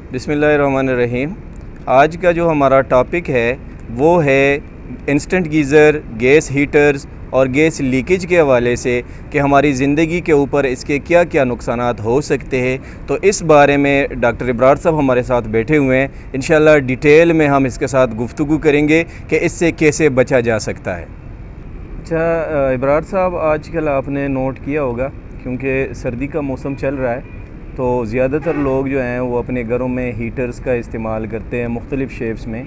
बिस्मिल्लाहिर्रहमानिर्रहीम। आज का जो हमारा टॉपिक है वो है इंस्टेंट गीज़र, गैस हीटर्स और गैस लीकेज के हवाले से कि हमारी ज़िंदगी के ऊपर इसके क्या क्या नुकसानात हो सकते हैं। तो इस बारे में डॉक्टर इब्रार साहब हमारे साथ बैठे हुए हैं। इंशाल्लाह डिटेल में हम इसके साथ गुफ्तगू करेंगे कि इससे कैसे बचा जा सकता है। अच्छा इब्रार साहब, आजकल आपने नोट किया होगा क्योंकि सर्दी का मौसम चल रहा है तो ज़्यादातर लोग जो हैं वो अपने घरों में हीटर्स का इस्तेमाल करते हैं मुख्तलिफ़ शेप्स में।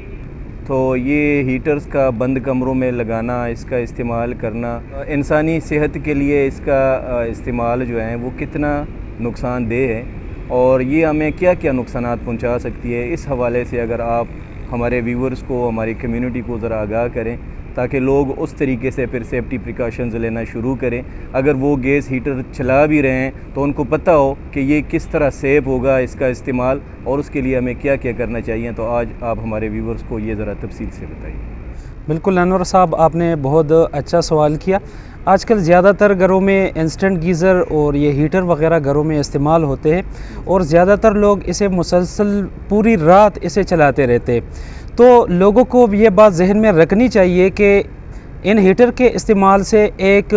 तो ये हीटर्स का बंद कमरों में लगाना, इसका इस्तेमाल करना इंसानी सेहत के लिए इसका इस्तेमाल जो है वो कितना नुकसानदेह है और ये हमें क्या क्या नुकसानात पहुंचा सकती है, इस हवाले से अगर आप हमारे व्यूवर्स को, हमारी कम्युनिटी को ज़रा आगाह करें ताकि लोग उस तरीके से फिर सेफ्टी प्रिकॉशंस लेना शुरू करें। अगर वो गैस हीटर चला भी रहे हैं तो उनको पता हो कि ये किस तरह सेफ होगा इसका इस्तेमाल और उसके लिए हमें क्या क्या करना चाहिए। तो आज आप हमारे व्यूवर्स को ये ज़रा तफसील से बताइए। बिल्कुल अनवर साहब, आपने बहुत अच्छा सवाल किया। आजकल ज़्यादातर घरों में इंस्टेंट गीज़र और ये हीटर वगैरह घरों में इस्तेमाल होते हैं और ज़्यादातर लोग इसे मुसलसल पूरी रात इसे चलाते रहते हैं। तो लोगों को ये बात जहन में रखनी चाहिए कि इन हीटर के इस्तेमाल से एक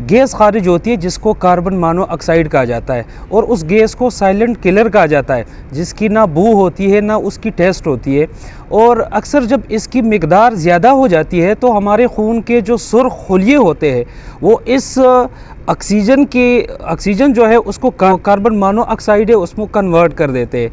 गैस खारिज होती है जिसको कार्बन मोनोऑक्साइड कहा जाता है और उस गैस को साइलेंट किलर कहा जाता है, जिसकी ना बू होती है ना उसकी टेस्ट होती है। और अक्सर जब इसकी मिकदार ज़्यादा हो जाती है तो हमारे खून के जो सुर्ख खुलिये होते हैं वो इस ऑक्सीजन जो है उसको कार्बन मोनोऑक्साइड है उसमें कन्वर्ट कर देते हैं,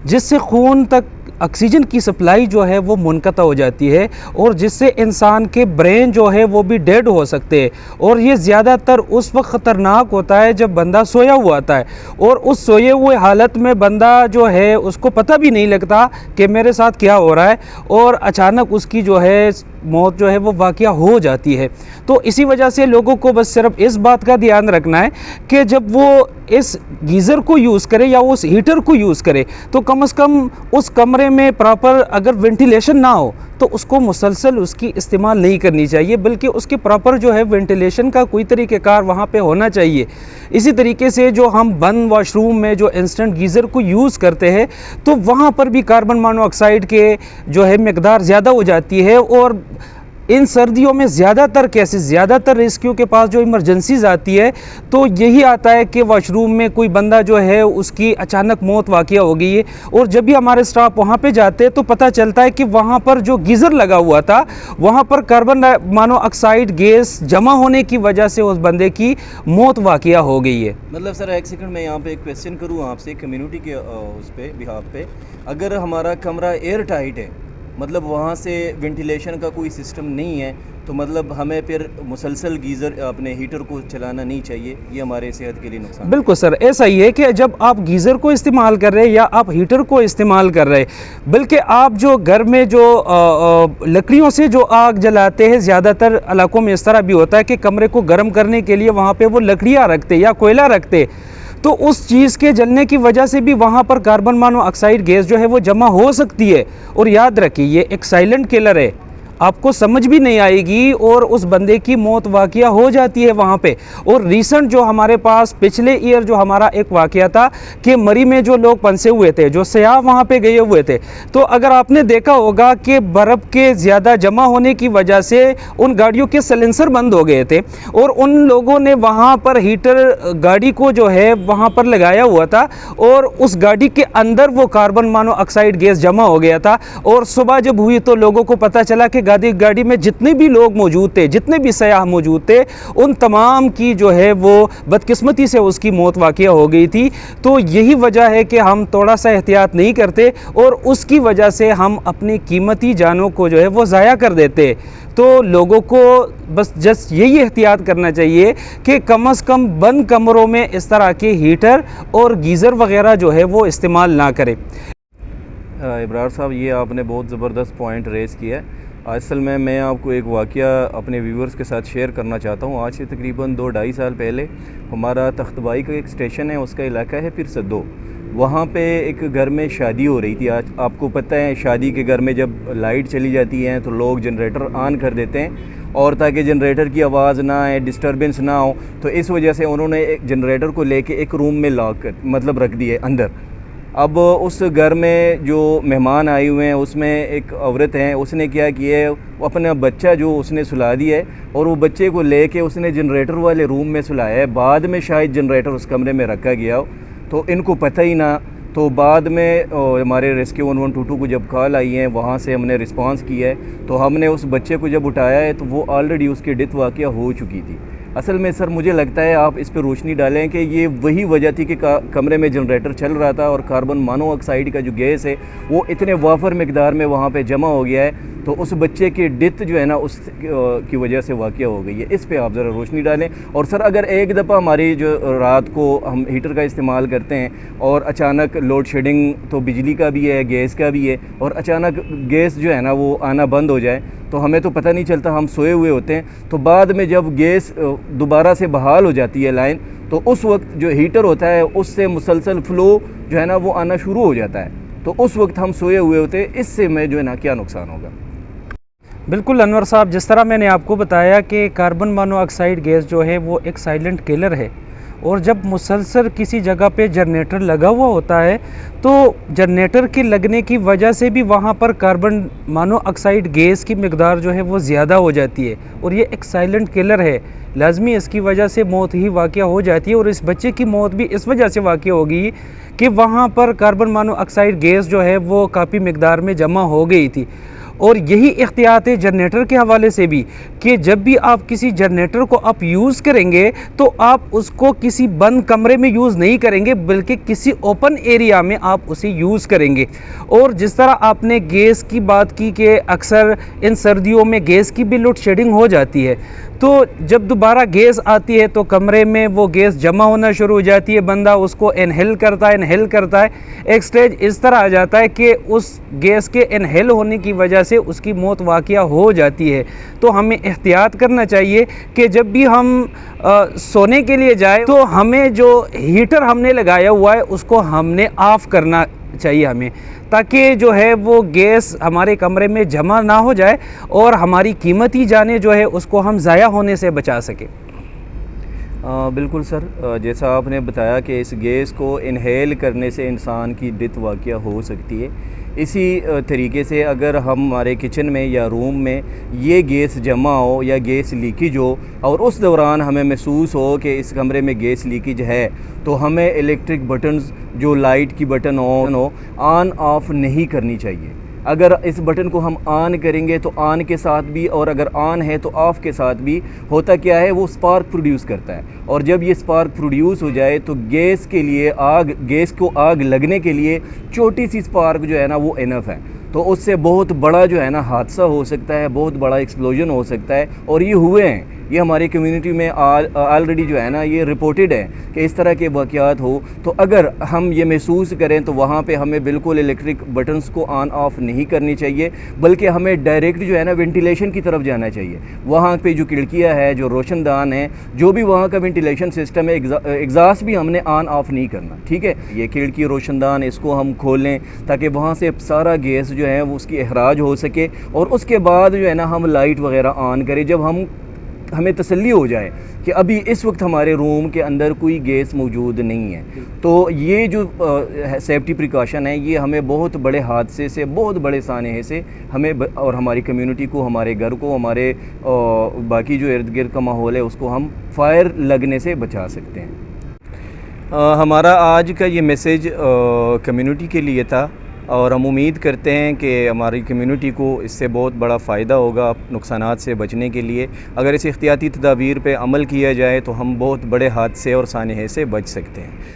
जिससे खून तक ऑक्सीजन की सप्लाई जो है वो मुनक़ता हो जाती है और जिससे इंसान के ब्रेन जो है वो भी डेड हो सकते हैं। और ये ज़्यादातर उस वक्त ख़तरनाक होता है जब बंदा सोया हुआ आता है और उस सोए हुए हालत में बंदा जो है उसको पता भी नहीं लगता कि मेरे साथ क्या हो रहा है और अचानक उसकी जो है मौत जो है वो वाक़या हो जाती है। तो इसी वजह से लोगों को बस सिर्फ इस बात का ध्यान रखना है कि जब वो इस गीज़र को यूज़ करे या उस हीटर को यूज़ करे तो कम से कम उस कमरे में प्रॉपर अगर वेंटिलेशन ना हो तो उसको मुसलसल उसकी इस्तेमाल नहीं करनी चाहिए, बल्कि उसके प्रॉपर जो है वेंटिलेशन का कोई तरीक़ेकार वहाँ पे होना चाहिए। इसी तरीके से जो हम बंद वॉशरूम में जो इंस्टेंट गीज़र को यूज़ करते हैं तो वहाँ पर भी कार्बन मोनोऑक्साइड के जो है मिकदार ज़्यादा हो जाती है और इन सर्दियों में ज़्यादातर केसेस, ज़्यादातर रेस्क्यू के पास जो इमरजेंसीज़ आती है तो यही आता है कि वॉशरूम में कोई बंदा जो है उसकी अचानक मौत वाक़या हो गई है। और जब भी हमारे स्टाफ वहाँ पे जाते हैं तो पता चलता है कि वहाँ पर जो गीज़र लगा हुआ था वहाँ पर कार्बन मोनोऑक्साइड गैस जमा होने की वजह से उस बंदे की मौत वाक़या हो गई है। मतलब सर एक सेकंड, मैं यहाँ पे एक क्वेश्चन करूँ आपसे कम्युनिटी के उस पर बिहाफ पे, अगर हमारा कमरा एयर टाइट है, मतलब वहाँ से वेंटिलेशन का कोई सिस्टम नहीं है, तो मतलब हमें फिर मुसलसल गीज़र अपने हीटर को चलाना नहीं चाहिए, ये हमारे सेहत के लिए नुकसान। बिल्कुल सर, ऐसा ही है कि जब आप गीज़र को इस्तेमाल कर रहे हैं या आप हीटर को इस्तेमाल कर रहे हैं, बल्कि आप जो घर में जो लकड़ियों से जो आग जलाते हैं, ज़्यादातर इलाकों में इस तरह भी होता है कि कमरे को गर्म करने के लिए वहाँ पर वो लकड़ियाँ रखते या कोयला रखते, तो उस चीज़ के जलने की वजह से भी वहाँ पर कार्बन मोनोऑक्साइड गैस जो है वो जमा हो सकती है। और याद रखिए ये एक साइलेंट किलर है, आपको समझ भी नहीं आएगी और उस बंदे की मौत वाक़या हो जाती है वहाँ पे। और रिसेंट जो हमारे पास पिछले ईयर जो हमारा एक वाक़या था कि मरी में जो लोग फंसे हुए थे, जो सयाह वहाँ पे गए हुए थे, तो अगर आपने देखा होगा कि बर्फ़ के ज़्यादा जमा होने की वजह से उन गाड़ियों के सिलेंसर बंद हो गए थे और उन लोगों ने वहाँ पर हीटर गाड़ी को जो है वहाँ पर लगाया हुआ था और उस गाड़ी के अंदर वो कार्बन मोनोऑक्साइड गैस जमा हो गया था। और सुबह जब हुई तो लोगों को पता चला कि गाड़ी में जितने भी लोग मौजूद थे, जितने भी सयाह मौजूद थे, उन तमाम की जो है वो बदकिस्मती से उसकी मौत वाक़या हो गई थी। तो यही वजह है कि हम थोड़ा सा एहतियात नहीं करते और उसकी वजह से हम अपनी कीमती जानों को जो है वो ज़ाया कर देते। तो लोगों को बस जस्ट यही एहतियात करना चाहिए कि कम से कम बंद कमरों में इस तरह के हीटर और गीज़र वगैरह जो है वो इस्तेमाल ना करें। इब्रार साहब, ये आपने बहुत ज़बरदस्त पॉइंट रेज़ किया है। असल में मैं आपको एक वाक़या अपने व्यूवर्स के साथ शेयर करना चाहता हूँ। आज से तकरीबन 2-2.5 साल पहले हमारा तख्तबाई का एक स्टेशन है, उसका इलाका है फिर सद्दो, वहाँ पे एक घर में शादी हो रही थी। आज आपको पता है शादी के घर में जब लाइट चली जाती है तो लोग जनरेटर ऑन कर देते हैं और ताकि जनरेटर की आवाज़ ना आए, डिस्टर्बेंस ना हो, तो इस वजह से उन्होंने एक जनरेटर को लेके एक रूम में लॉक कर मतलब रख दिए अंदर। अब उस घर में जो मेहमान आए हुए हैं उसमें एक औरत है, उसने क्या किया है, वो अपना बच्चा जो उसने सुला दिया है और वो बच्चे को लेके उसने जनरेटर वाले रूम में सुलाया है। बाद में शायद जनरेटर उस कमरे में रखा गया हो तो इनको पता ही ना। तो बाद में हमारे रेस्क्यू 1122 को जब कॉल आई है वहाँ से हमने रिस्पांस किया है, तो हमने उस बच्चे को जब उठाया है तो वो ऑलरेडी उसकी डेथ वाक़या हो चुकी थी। असल में सर मुझे लगता है आप इस पर रोशनी डालें कि ये वही वजह थी कि कमरे में जनरेटर चल रहा था और कार्बन मोनोऑक्साइड का जो गैस है वो इतने वाफर मिकदार में वहाँ पे जमा हो गया है, तो उस बच्चे की डेथ जो है ना उस की वजह से वाक़या हो गई है। इस पे आप ज़रा रोशनी डालें। और सर अगर एक दफ़ा हमारी जो रात को हम हीटर का इस्तेमाल करते हैं और अचानक लोड शेडिंग, तो बिजली का भी है, गैस का भी है, और अचानक गैस जो है ना वो आना बंद हो जाए तो हमें तो पता नहीं चलता, हम सोए हुए होते हैं। तो बाद में जब गैस दोबारा से बहाल हो जाती है लाइन, तो उस वक्त जो हीटर होता है उससे मुसलसल फ़्लो जो है ना वो आना शुरू हो जाता है, तो उस वक्त हम सोए हुए होते हैं। इससे में जो है ना क्या नुकसान होगा? बिल्कुल अनवर साहब, जिस तरह मैंने आपको बताया कि कार्बन मोनोऑक्साइड गैस जो है वो एक साइलेंट किलर है, और जब मुसलसल किसी जगह पे जनरेटर लगा हुआ होता है तो जनरेटर के लगने की वजह से भी वहाँ पर कार्बन मोनोऑक्साइड गैस की मिकदार जो है वो ज़्यादा हो जाती है, और ये एक साइलेंट किलर है। लाजमी इसकी वजह से मौत ही वाक़या हो जाती है, और इस बच्चे की मौत भी इस वजह से वाक़या होगी कि वहाँ पर कार्बन मोनोऑक्साइड गैस जो है वो काफ़ी मिकदार में जमा हो गई थी। और यही एहतियात है जनरेटर के हवाले से भी कि जब भी आप किसी जनरेटर को आप यूज़ करेंगे तो आप उसको किसी बंद कमरे में यूज़ नहीं करेंगे, बल्कि किसी ओपन एरिया में आप उसे यूज़ करेंगे। और जिस तरह आपने गैस की बात की कि अक्सर इन सर्दियों में गैस की भी लोड शेडिंग हो जाती है, तो जब दोबारा गैस आती है तो कमरे में वो गैस जमा होना शुरू हो जाती है, बंदा उसको इनहेल करता है, एक स्टेज इस तरह आ जाता है कि उस गैस के इनहेल होने की वजह से उसकी मौत वाक़या हो जाती है। तो हमें एहतियात करना चाहिए कि जब भी हम सोने के लिए जाए तो हमें जो हीटर हमने लगाया हुआ है उसको हमने ऑफ़ करना चाहिए हमें, ताकि जो है वो गैस हमारे कमरे में जमा ना हो जाए और हमारी कीमती जानें जो है उसको हम ज़ाया होने से बचा सकें। बिल्कुल सर, जैसा आपने बताया कि इस गैस को इनहेल करने से इंसान की डेथ वाक़या हो सकती है, इसी तरीके से अगर हम हमारे किचन में या रूम में ये गैस जमा हो या गैस लीकेज हो और उस दौरान हमें महसूस हो कि इस कमरे में गैस लीकेज है, तो हमें इलेक्ट्रिक बटन्स जो लाइट की बटन ऑन ऑफ़ नहीं करनी चाहिए। अगर इस बटन को हम ऑन करेंगे तो ऑन के साथ भी, और अगर ऑन है तो ऑफ़ के साथ भी होता क्या है, वो स्पार्क प्रोड्यूस करता है, और जब ये स्पार्क प्रोड्यूस हो जाए तो गैस को आग लगने के लिए छोटी सी स्पार्क जो है ना वो इनफ है। तो उससे बहुत बड़ा जो है ना हादसा हो सकता है, बहुत बड़ा एक्सप्लोजन हो सकता है, और ये हुए हैं। ये हमारी कम्युनिटी में ऑलरेडी जो है ना ये रिपोर्टेड है कि इस तरह के वाक़यात हो। तो अगर हम ये महसूस करें तो वहाँ पे हमें बिल्कुल इलेक्ट्रिक बटन्स को ऑन ऑफ़ नहीं करनी चाहिए, बल्कि हमें डायरेक्ट जो है ना वेंटिलेशन की तरफ जाना चाहिए। वहाँ पे जो खिड़कियाँ है, जो रोशनदान है, जो भी वहाँ का वेंटिलेशन सिस्टम है, एग्ज़ास्ट भी हमने ऑन ऑफ़ नहीं करना, ठीक है। ये खिड़की रोशनदान इसको हम खोलें ताकि वहाँ से सारा गैस जो है वो उसकी अखराज हो सके, और उसके बाद जो है ना हम लाइट वगैरह ऑन करें जब हमें तसल्ली हो जाए कि अभी इस वक्त हमारे रूम के अंदर कोई गैस मौजूद नहीं है। तो ये जो सेफ्टी प्रिकॉशन है ये हमें बहुत बड़े हादसे से, बहुत बड़े सानहे से हमें और हमारी कम्युनिटी को, हमारे घर को, हमारे बाकी जो इर्द गिर्द का माहौल है उसको हम फायर लगने से बचा सकते हैं। हमारा आज का ये मैसेज कम्युनिटी के लिए था, और हम उम्मीद करते हैं कि हमारी कम्युनिटी को इससे बहुत बड़ा फ़ायदा होगा नुकसानात से बचने के लिए। अगर इस एहतियाती तदाबीर पे अमल किया जाए तो हम बहुत बड़े हादसे और सानहे से बच सकते हैं।